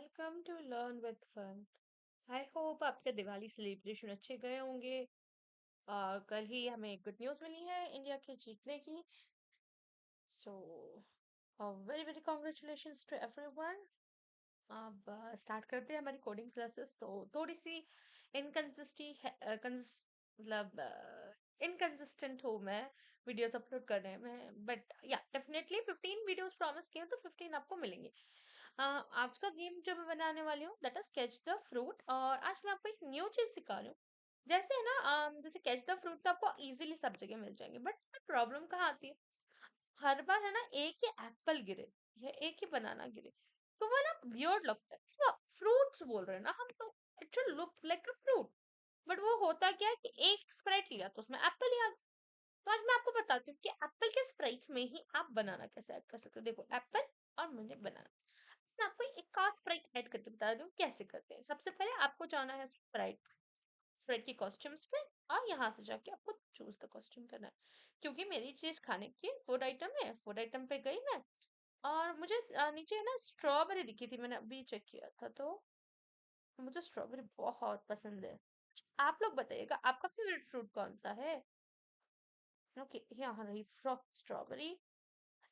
Welcome to learn with fun. I hope आपके Diwali celebration अच्छे गए होंगे। कल ही हमें गुड न्यूज़ मिली है इंडिया के जीतने की। So very very congratulations to everyone. अब स्टार्ट करते हैं हमारी कोडिंग क्लासेस। तो थोड़ी सी इनकंसिस्टी मतलब इनकंसिस्टेंट हूँ मैं वीडियोस अपलोड करने में, बट या डेफिनेटली 15 वीडियोस प्रॉमिस किए तो 15 आपको मिलेंगे। आज का गेम जो मैं बनाने वाली हूँ that is catch the fruit, और आज मैं आपको एक न्यू चीज सिखा रही हूँ। जैसे है ना, जैसे कैच द फ्रूट तो आपको इजीली सब जगह मिल जाएंगे, बट प्रॉब्लम कहाँ आती है? हर बार है ना एक ही एप्पल गिरे या एक ही बनाना गिरे तो वो ना वियर्ड लगता है। फ्रूट्स बोल रहे हैं ना हम, तो it should look like a fruit. But वो होता क्या है कि एक स्प्राइट लिया तो उसमें एप्पल ही आ गया। तो आज मैं आपको बताती हूँ कि एप्पल के स्प्राइट में ही आप बनाना कैसे ऐड कर सकते हो। देखो, एप्पल और मुझे बनाना, मैं आपको एक और स्प्राइट ऐड करके बता दूं कैसे करते हैं। सबसे पहले आपको जाना है स्प्राइट स्प्राइट की कॉस्ट्यूम्स पे, और यहाँ से जाके आपको चूज द कॉस्ट्यूम करना है। क्योंकि मेरी चीज खाने की फूड आइटम है, फूड आइटम पे गई मैं, और मुझे नीचे है ना स्ट्रॉबेरी दिखी थी, मैंने अभी चेक किया था, तो मुझे स्ट्रॉबेरी बहुत पसंद है। आप लोग बताइएगा आपका फेवरेट फ्रूट कौन सा है। ओके, यहाँ रही स्ट्रॉबेरी।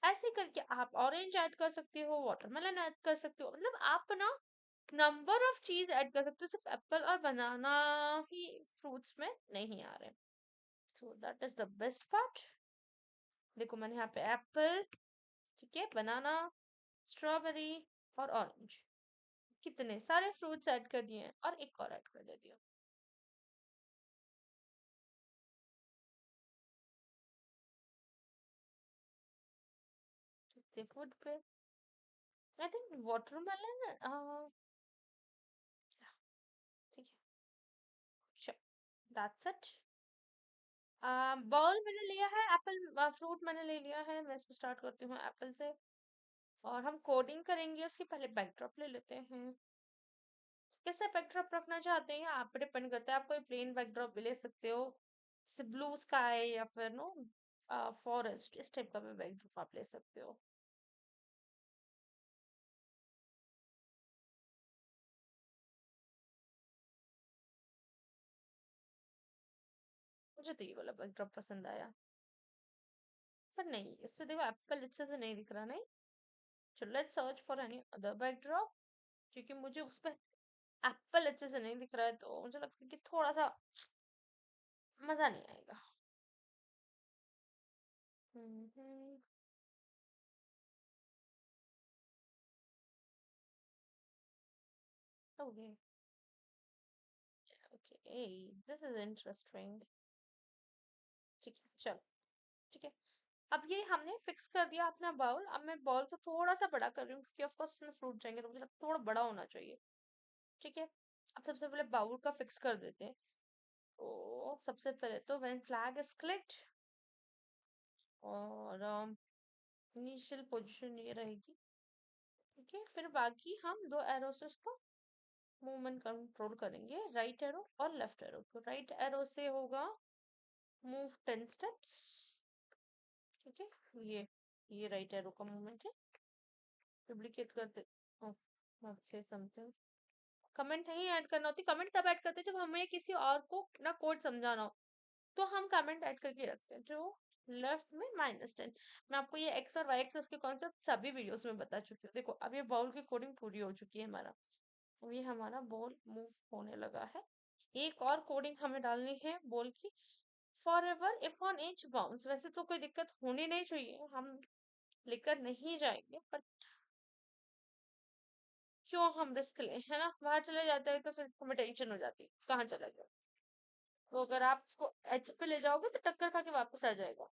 ऐसे करके आप ऑरेंज ऐड कर सकते हो, वाटरमेलन ऐड कर सकते हो, मतलब आप ना नंबर ऑफ चीज ऐड कर सकते हो। सिर्फ एप्पल और बनाना ही फ्रूट्स में नहीं आ रहे। So that is the best part. देखो, मैंने यहाँ पे एप्पल, ठीक है, बनाना, स्ट्रॉबेरी और ऑरेंज, कितने सारे फ्रूट्स ऐड कर दिए हैं, और एक और ऐड कर देती हूँ फूड पे। आई थिंक वाटरमेलन, ठीक है, श्योर, दैट्स इट। बाउल मैंने लिया है, एप्पल फ्रूट मैंने ले लिया है। मैं इसको स्टार्ट करती हूँ एप्पल से, और हम कोडिंग करेंगे उसके पहले बैकड्रॉप ले लेते हैं। कैसे बैकड्रॉप रखना चाहते हैं आप पे डिपेंड करता है। आप कोई प्लेन बैकड्रॉप भी ले सकते हो, जैसे ब्लू स्काई या फिर नो फॉरेस्ट, इस टाइप का भी बैकड्रॉप आप ले सकते हो। मुझे तो ये वाला बैकड्रॉप पसंद आया, पर नहीं, इसमें देखो एप्पल अच्छे से नहीं दिख रहा। नहीं, चलो let's search for any other backdrop, क्योंकि मुझे उस पर एप्पल अच्छे से नहीं दिख रहा है, तो मुझे लगता है कि थोड़ा सा मजा नहीं आएगा। Hmm. Okay, okay, this is interesting. ठीक है, चलो, ठीक है। अब ये हमने फिक्स कर दिया अपना बाउल। अब मैं बाउल को थोड़ा सा बड़ा कर रही हूँ, क्योंकि ऑफ कोर्स उसमें फ्रूट जाएंगे, तो मुझे लगता है थोड़ा बड़ा होना चाहिए। ठीक है, अब सबसे पहले बाउल का फिक्स कर देते हैं। तो सबसे पहले तो व्हेन फ्लैग इज क्लिक्ड, और इनिशियल पोजीशन ये रहेगी। ठीक है, फिर बाकी हम दो एरो से उसको मूवमेंट कंट्रोल करेंगे, राइट एरो और लेफ्ट एरो। तो राइट एरो से होगा मूव 10 स्टेप्स। ठीक है, ये राइट एरो का मूवमेंट है। डुप्लीकेट कर दे, से समथिंग। कमेंट नहीं ऐड करना होती, कमेंट तब ऐड करते हैं जब हमें किसी और को ना कोड समझाना हो, तो हम कमेंट ऐड करके रखते हैं। जो लेफ्ट में -10। मैं आपको ये एक्स और वाई एक्सेस के कॉन्सेप्ट सभी वीडियोस में बता चुकी हूँ। देखो, अब ये बाउल की कोडिंग पूरी हो चुकी है हमारा। अब ये हमारा बॉल मूव होने लगा है। एक और कोडिंग हमें डालनी है बॉल की, for ever if on H bounce. वैसे तो कोई दिक्कत होनी नहीं चाहिए, हम लेकर नहीं जाएंगे, पर क्यों हम रिस्क लें, है ना? बाहर चले जाते हैं तो फिर हमें टेंशन हो जाती है कहाँ चला गया। तो अगर आप उसको एच पे ले जाओगे तो टक्कर खा के वापस आ जाएगा।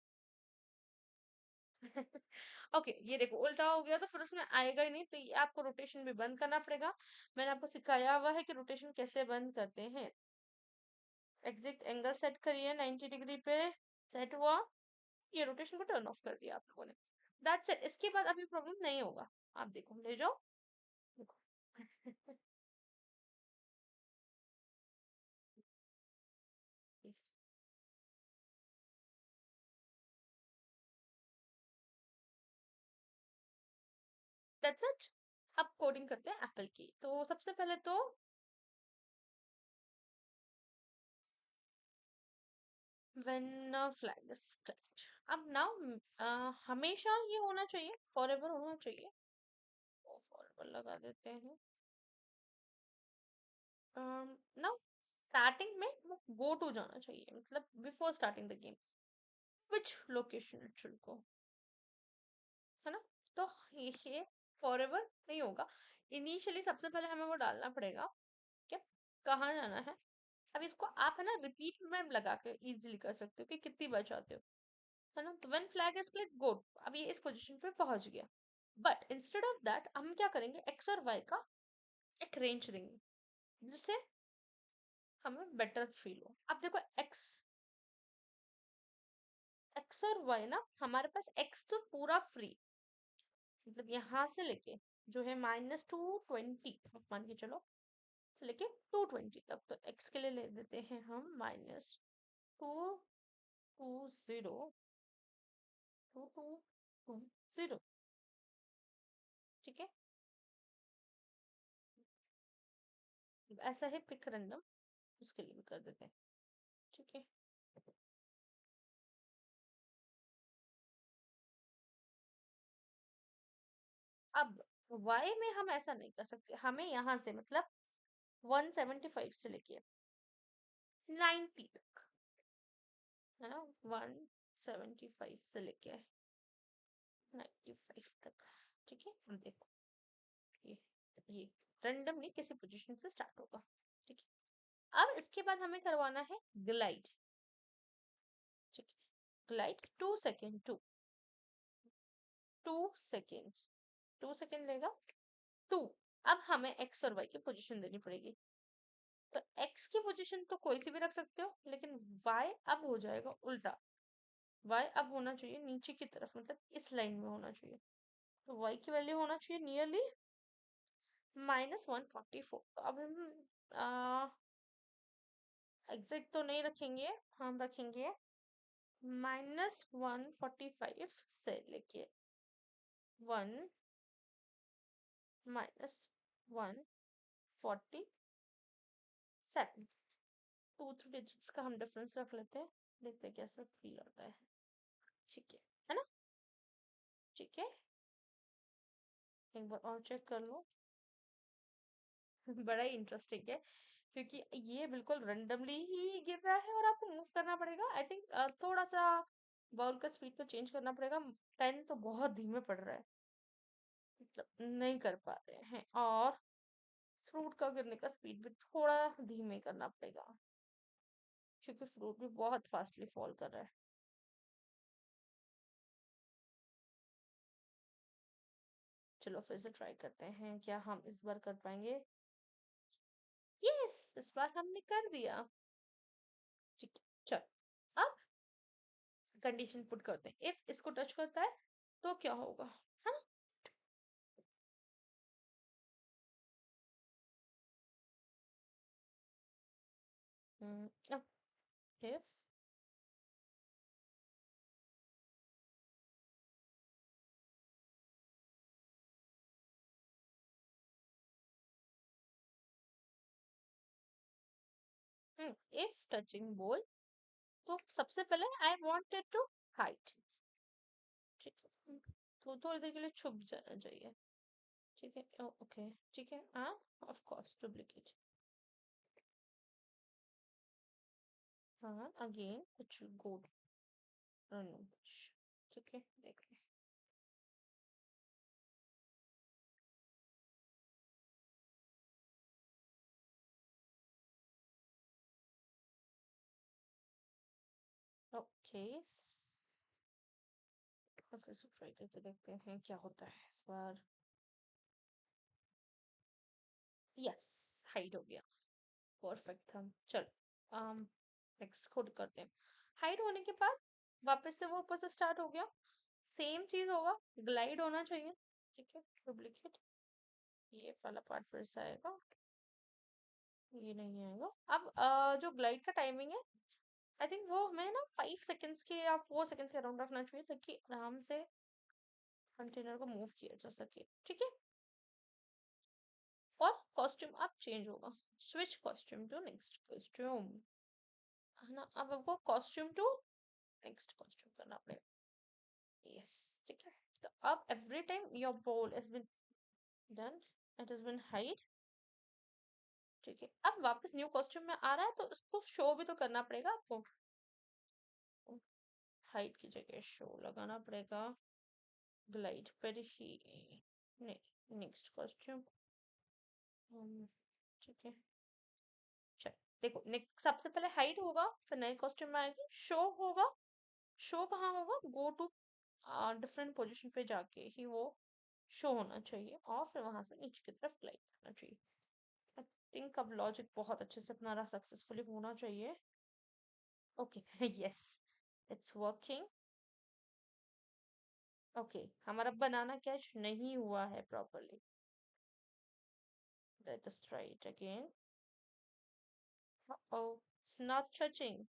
ओके, ये देखो उल्टा हो गया, तो फिर उसमें आएगा ही नहीं, तो ये आपको रोटेशन भी बंद करना पड़ेगा। मैंने आपको सिखाया हुआ है कि रोटेशन कैसे बंद करते हैं। एग्जैक्ट एंगल सेट करिए 90 डिग्री पे, सेट हुआ, ये रोटेशन को टर्न ऑफ कर दिया आप लोगों ने। दैट्स इट, इसके बाद अभी प्रॉब्लम नहीं होगा। आप देखो, ले जाओ, देखो। That's it. अब कोडिंग करते हैं एप्पल की। तो सबसे पहले तो व्हेन फ्लैग इज करेक्ट। अब नाउ हमेशा ये होना चाहिए, फॉरएवर होना चाहिए, और फॉरएवर लगा देते हैं। नाउ स्टार्टिंग में वो गो टू जाना चाहिए, मतलब before starting the game, which location it should go, है ना। तो ये फॉरएवर नहीं होगा। इनिशियली सबसे पहले हमें वो डालना पड़ेगा कि कहाँ जाना है। अब इसको आप है ना रिपीट में लगा के इजीली कर सकते हो कि कितनी बार चाहते हो, है ना। तो व्हेन फ्लैग इज क्लिक गो, अब ये इस पोजीशन पे पहुंच गया। बट इंस्टेड ऑफ दैट हम क्या करेंगे, एक्स और वाई का एक रेंज देंगे, जिससे हमें बेटर फील हो। अब देखो एक्स एक्स और वाई ना, हमारे पास एक्स तो पूरा फ्री, मतलब यहाँ से लेके जो है -220 मान के चलो, से लेके 220 तक। तो एक्स के लिए ले देते हैं हम -220 2220, ठीक है। ऐसा है पिक रैंडम, उसके लिए भी कर देते हैं, ठीक है। अब y में हम ऐसा नहीं कर सकते, हमें यहाँ से मतलब 175 से लेके 90 तक, है ना, 175 से लेके 95 तक, ठीक है। अब देखो ये ये रैंडमली किसी पोजीशन से स्टार्ट होगा, ठीक है। अब इसके बाद हमें करवाना है ग्लाइड, ठीक है। ग्लाइड 2 सेकेंड, 2 सेकेंड, 2 सेकेंड लेगा, 2। अब हमें एक्स और वाई की पोजीशन देनी पड़ेगी। तो एक्स की पोजीशन तो कोई सी भी रख सकते हो, लेकिन वाई अब हो जाएगा उल्टा, वाई अब होना चाहिए नीचे की तरफ, मतलब इस लाइन में होना चाहिए। तो वाई की वैल्यू होना चाहिए नियरली -144। तो अब हम एग्जैक्ट तो नहीं रखेंगे, हम रखेंगे -145 से लेके 1 -147, 2 3 डिजिट्स का हम डिफरेंस रख लेते हैं, देखते हैं कैसा फील आता है, ठीक है ना। ठीक है, एक बार और चेक कर लो। बड़ा ही इंटरेस्टिंग है, क्योंकि ये बिल्कुल रैंडमली ही गिर रहा है और आपको मूव करना पड़ेगा। आई थिंक थोड़ा सा बॉल का स्पीड को चेंज करना पड़ेगा। 10 तो बहुत धीमे पड़ रहा है, मतलब नहीं कर पा रहे हैं। और फ्रूट का गिरने का स्पीड भी थोड़ा धीमे करना पड़ेगा, क्योंकि फ्रूट भी बहुत फास्टली फॉल कर रहा है। चलो फिर से ट्राई करते हैं, क्या हम इस बार कर पाएंगे। यस, इस बार हमने कर दिया, ठीक है। चलो अब कंडीशन पुट करते हैं, इफ इसको टच करता है तो क्या होगा, है ना। अब if if touching ball, तो सबसे पहले आई वांटेड टू हाइड, ठीक है। तो थोड़ी देर के लिए छुप जाना चाहिए, ठीक है। ओके, ठीक है। हाँ, ऑफ कोर्स डुप्लीकेट। हाँ, अगेन कुछ गुड, ठीक है, देखते हैं। ओके, फिर से ट्राई करके देखते हैं क्या होता है इस बार। यस, हाइड हो गया, परफेक्ट था। चलो नेक्स्ट खुद करते हैं। हाइड होने के बाद वापस से वो ऊपर से स्टार्ट हो गया, सेम चीज होगा, ग्लाइड होना चाहिए, ठीक है। डुप्लीकेट, ये वाला पार्ट फिर से आएगा, ये नहीं आएगा। अब जो ग्लाइड का टाइमिंग है, आई थिंक वो हमें ना 5 सेकेंड्स के या 4 सेकेंड्स के अराउंड रखना चाहिए, ताकि आराम से कंटेनर को मूव किया जा सके, ठीक है। और कॉस्ट्यूम अब चेंज होगा। Switch costume to next costume, है ना। अब आपको कॉस्ट्यूम टू नेक्स्ट कॉस्ट्यूम करना पड़ेगा। यस, ठीक है। तो अब every time your ball has been done, it has been hide, ठीक है। अब वापस न्यू कॉस्ट्यूम में आ रहा है तो उसको शो भी तो करना पड़ेगा आपको। हाइड की जगह शो लगाना पड़ेगा। ग्लाइड पर ही नहीं, नेक्स्ट कॉस्ट्यूम, ठीक है। चल, देखो सबसे पहले हाइड होगा, फिर नए कॉस्ट्यूम में आएगी, शो होगा। शो कहाँ होगा? गो टू डिफरेंट पोजीशन पे जाके ही वो शो होना चाहिए, और फिर वहां से नीचे की तरफ ग्लाइड करना चाहिए। आई थिंक अब लॉजिक बहुत अच्छे से अपना सक्सेसफुली होना चाहिए। Okay, yes, it's working. Okay, हमारा बनाना कैच नहीं हुआ है properly. Let us try it again. Oh, it's not touching.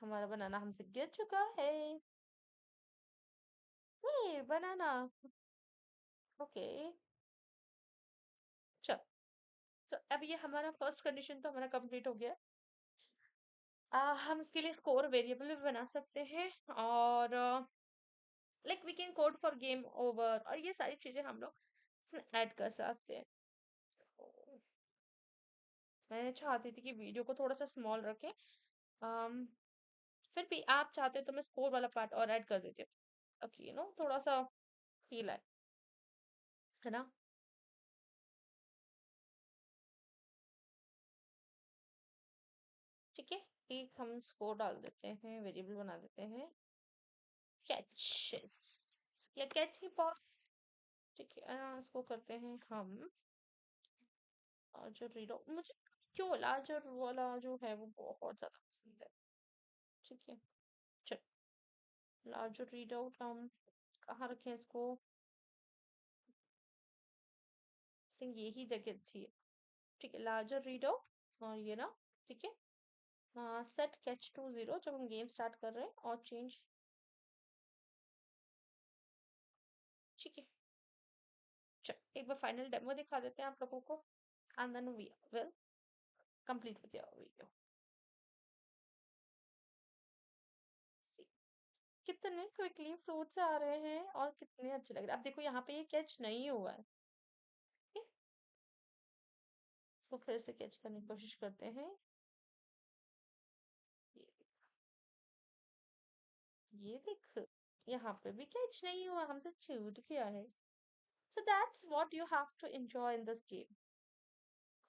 हमारा बनाना हमसे गिर चुका है। ये बनाना। ओके, चल। तो अब ये हमारा फर्स्ट कंडीशन तो हमारा कंप्लीट हो गया। हम इसके लिए स्कोर वेरिएबल भी बना सकते हैं, और like we can code for game over, और ये सारी चीजें हम लोग इसमें ऐड कर सकते हैं। तो मैं चाहती थी कि वीडियो को थोड़ा सा स्मॉल रखें, फिर भी आप चाहते तो मैं स्कोर वाला पार्ट और ऐड कर देती हूँ, ओके, थोड़ा सा फील है ना। ठीक है, एक हम स्कोर डाल देते हैं, वेरिएबल बना देते हैं कैचेस या कैच ही बहुत। ठीक है, इसको करते हैं हम जो रीड आउट, मुझे क्यों लार्जर वाला जो है वो बहुत ज्यादा पसंद है। ठीक है, चल। लार्जर रीड आउट हम कहाँ रखें इसको? थिंक यही जगह अच्छी है। ठीक है, लार्जर रीड आउट, और ये ना, ठीक है। सेट कैच टू 0 जब हम गेम स्टार्ट कर रहे हैं, और चेंज, ठीक है। चल, एक बार फाइनल डेमो दिखा देते हैं आप लोगों को, and then we will complete with your video. कितने क्विकली फ्रूट्स आ रहे हैं और कितने अच्छे लग रहे हैं। अब देखो यहाँ पे ये कैच नहीं हुआ है, ठीक है? इसको फिर से कैच करने की कोशिश करते हैं। ये ये देख, यहाँ पे भी कैच नहीं हुआ, हमसे छूट गया है। So that's what you have to enjoy in this game.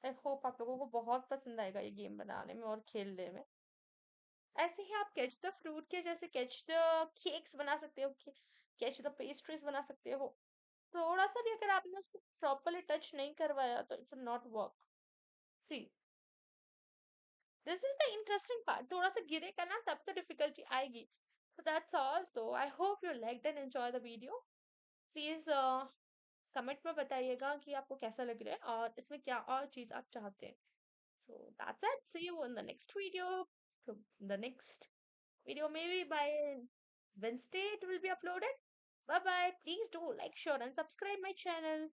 I hope आप लोगों को बहुत पसंद आएगा ये गेम बनाने में और खेलने में। ऐसे ही आप कैच द फ्रूट के जैसे कैच द केक्स बना सकते हो, कैच द पेस्ट्रीज बना सकते हो। थोड़ा सा भी अगर आपने उसको प्रॉपरली टच नहीं करवाया तो it will not work. See, this is the interesting part, थोड़ा सा गिरेगा ना तब तो डिफिकल्टी आएगी। So that's all. So I hope you liked and enjoy the video. Please comment में बताइएगा कि आपको कैसा लग रहा है और इसमें क्या और चीज आप चाहते हैं। So that's it. See you in the next video. The next video maybe by Wednesday it will be uploaded. Bye bye. Please do like, share and subscribe my channel.